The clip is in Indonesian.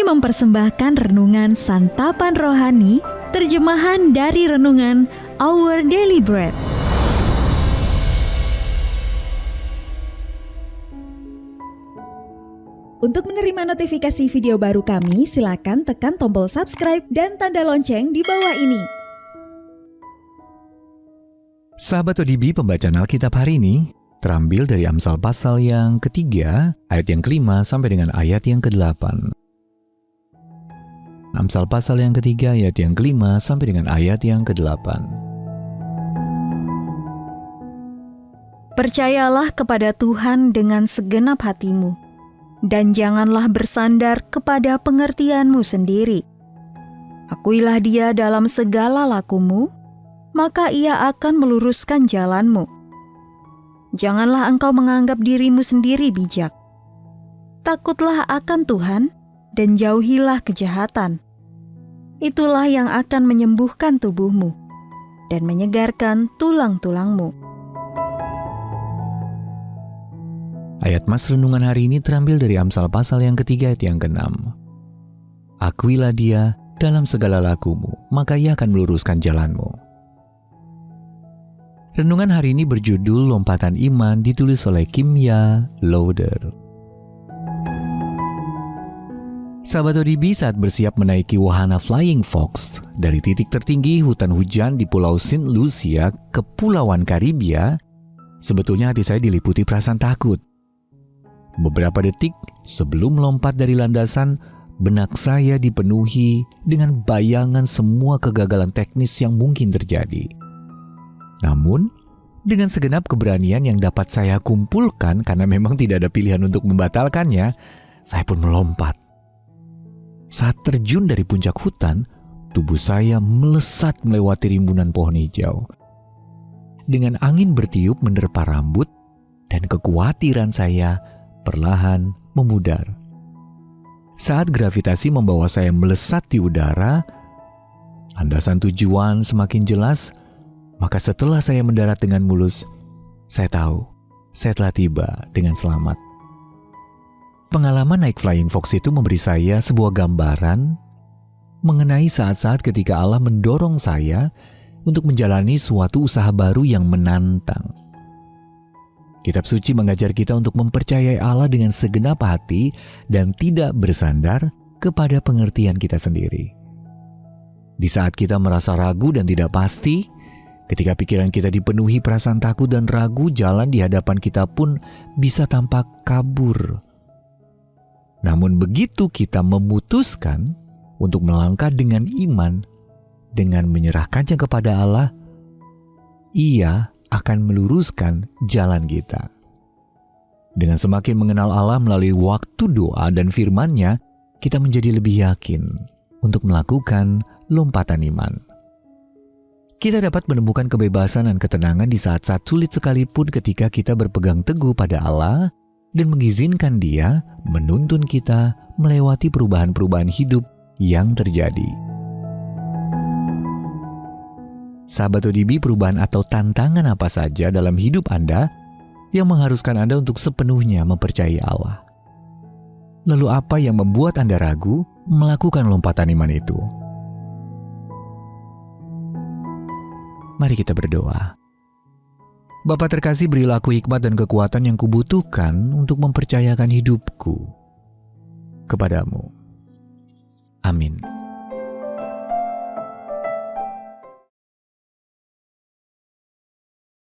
mempersembahkan renungan Santapan Rohani, terjemahan dari renungan Our Daily Bread. Untuk menerima notifikasi video baru kami, silakan tekan tombol subscribe dan tanda lonceng di bawah ini. Sahabat ODB, pembacaan Alkitab hari ini terambil dari Amsal pasal yang ketiga, ayat yang kelima sampai dengan ayat yang ke-8. Amsal pasal yang ketiga, ayat yang kelima sampai dengan ayat yang ke-8. Percayalah kepada Tuhan dengan segenap hatimu, dan janganlah bersandar kepada pengertianmu sendiri. Akuilah Dia dalam segala lakumu, maka Ia akan meluruskan jalanmu. Janganlah engkau menganggap dirimu sendiri bijak. Takutlah akan Tuhan dan jauhilah kejahatan. Itulah yang akan menyembuhkan tubuhmu dan menyegarkan tulang-tulangmu. Ayat Mas renungan hari ini terambil dari Amsal pasal yang ketiga ayat yang ke-6. Akuilah Dia dalam segala lakumu, maka Ia akan meluruskan jalanmu. Renungan hari ini berjudul Lompatan Iman, ditulis oleh Kimya Lauder. Sahabat ODB, saat bersiap menaiki wahana Flying Fox dari titik tertinggi hutan hujan di Pulau Saint Lucia, Kepulauan Karibia, sebetulnya hati saya diliputi perasaan takut. Beberapa detik sebelum melompat dari landasan, benak saya dipenuhi dengan bayangan semua kegagalan teknis yang mungkin terjadi. Namun, dengan segenap keberanian yang dapat saya kumpulkan karena memang tidak ada pilihan untuk membatalkannya, saya pun melompat. Saat terjun dari puncak hutan, tubuh saya melesat melewati rimbunan pohon hijau. Dengan angin bertiup menerpa rambut, dan kekhawatiran saya perlahan memudar. Saat gravitasi membawa saya melesat di udara, landasan tujuan semakin jelas, maka setelah saya mendarat dengan mulus, saya tahu saya telah tiba dengan selamat. Pengalaman naik Flying Fox itu memberi saya sebuah gambaran mengenai saat-saat ketika Allah mendorong saya untuk menjalani suatu usaha baru yang menantang. Kitab suci mengajar kita untuk mempercayai Allah dengan segenap hati dan tidak bersandar kepada pengertian kita sendiri. Di saat kita merasa ragu dan tidak pasti, ketika pikiran kita dipenuhi perasaan takut dan ragu, jalan di hadapan kita pun bisa tampak kabur. Namun begitu kita memutuskan untuk melangkah dengan iman, dengan menyerahkannya kepada Allah, Ia akan meluruskan jalan kita. Dengan semakin mengenal Allah melalui waktu doa dan firman-Nya, kita menjadi lebih yakin untuk melakukan lompatan iman. Kita dapat menemukan kebebasan dan ketenangan di saat-saat sulit sekalipun ketika kita berpegang teguh pada Allah dan mengizinkan Dia menuntun kita melewati perubahan-perubahan hidup yang terjadi. Sahabat ODB, perubahan atau tantangan apa saja dalam hidup Anda yang mengharuskan Anda untuk sepenuhnya mempercayai Allah? Lalu apa yang membuat Anda ragu melakukan lompatan iman itu? Mari kita berdoa. Bapa terkasih, berilah aku hikmat dan kekuatan yang kubutuhkan untuk mempercayakan hidupku kepadamu. Amin.